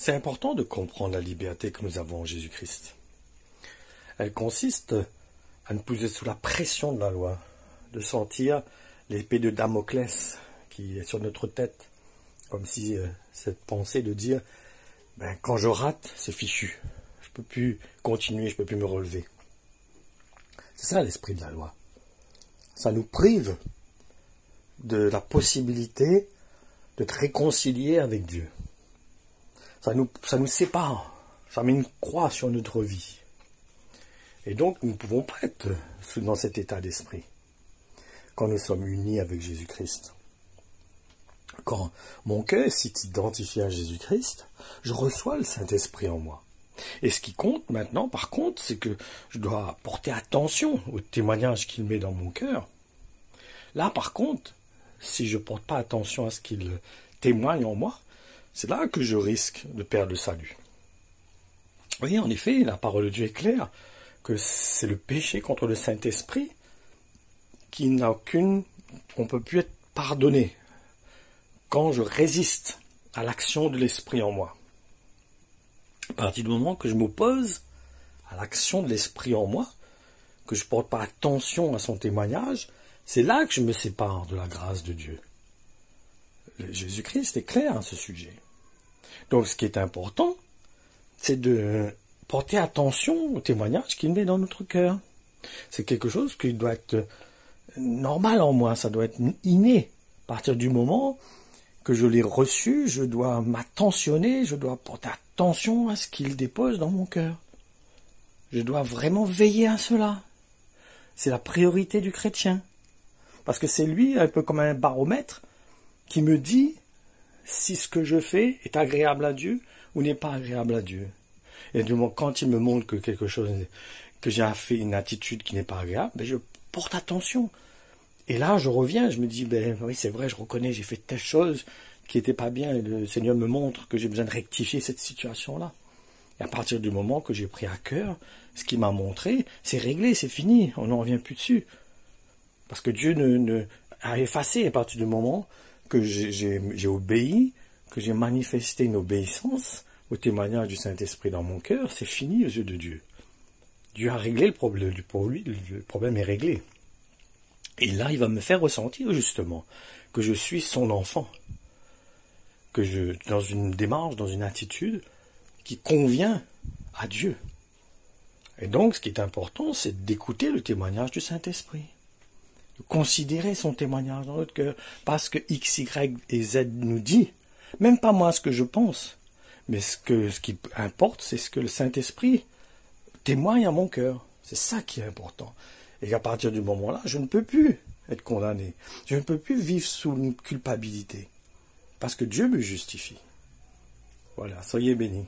C'est important de comprendre la liberté que nous avons en Jésus-Christ. Elle consiste à nous poser sous la pression de la loi, de sentir l'épée de Damoclès qui est sur notre tête, comme si cette pensée de dire quand je rate, c'est fichu, je ne peux plus continuer, je ne peux plus me relever. C'est ça l'esprit de la loi. Ça nous prive de la possibilité de te réconcilier avec Dieu. Ça nous sépare, ça met une croix sur notre vie. Et donc, nous ne pouvons pas être dans cet état d'esprit quand nous sommes unis avec Jésus-Christ. Quand mon cœur s'est identifié à Jésus-Christ, je reçois le Saint-Esprit en moi. Et ce qui compte maintenant, par contre, c'est que je dois porter attention au témoignage qu'il met dans mon cœur. Là, par contre, si je ne porte pas attention à ce qu'il témoigne en moi, c'est là que je risque de perdre le salut. Oui, en effet, la parole de Dieu est claire, que c'est le péché contre le Saint-Esprit qui n'a aucune... on ne peut plus être pardonné quand je résiste à l'action de l'Esprit en moi. À partir du moment que je m'oppose à l'action de l'Esprit en moi, que je ne porte pas attention à son témoignage, c'est là que je me sépare de la grâce de Dieu. Jésus-Christ est clair à ce sujet. Donc ce qui est important, c'est de porter attention au témoignage qu'il met dans notre cœur. C'est quelque chose qui doit être normal en moi, ça doit être inné. À partir du moment que je l'ai reçu, je dois m'attentionner, je dois porter attention à ce qu'il dépose dans mon cœur. Je dois vraiment veiller à cela. C'est la priorité du chrétien. Parce que c'est lui, un peu comme un baromètre, qui me dit si ce que je fais est agréable à Dieu ou n'est pas agréable à Dieu. Et du moment, quand il me montre que quelque chose, que j'ai fait une attitude qui n'est pas agréable, je porte attention. Et là, je reviens, je me dis, oui, c'est vrai, je reconnais, j'ai fait telle chose qui n'était pas bien, et le Seigneur me montre que j'ai besoin de rectifier cette situation-là. Et à partir du moment que j'ai pris à cœur ce qu'il m'a montré, c'est réglé, c'est fini, on n'en revient plus dessus. Parce que Dieu a effacé à partir du moment que j'ai obéi, que j'ai manifesté une obéissance au témoignage du Saint-Esprit dans mon cœur, c'est fini aux yeux de Dieu. Dieu a réglé le problème, pour lui, le problème est réglé. Et là, il va me faire ressentir justement que je suis son enfant, que dans une démarche, dans une attitude qui convient à Dieu. Et donc, ce qui est important, c'est d'écouter le témoignage du Saint-Esprit. De considérer son témoignage dans notre cœur, parce que X, Y et Z nous dit, même pas moi ce que je pense, mais ce qui importe, c'est ce que le Saint-Esprit témoigne à mon cœur. C'est ça qui est important. Et qu'à partir du moment-là, je ne peux plus être condamné. Je ne peux plus vivre sous une culpabilité. Parce que Dieu me justifie. Voilà, soyez bénis.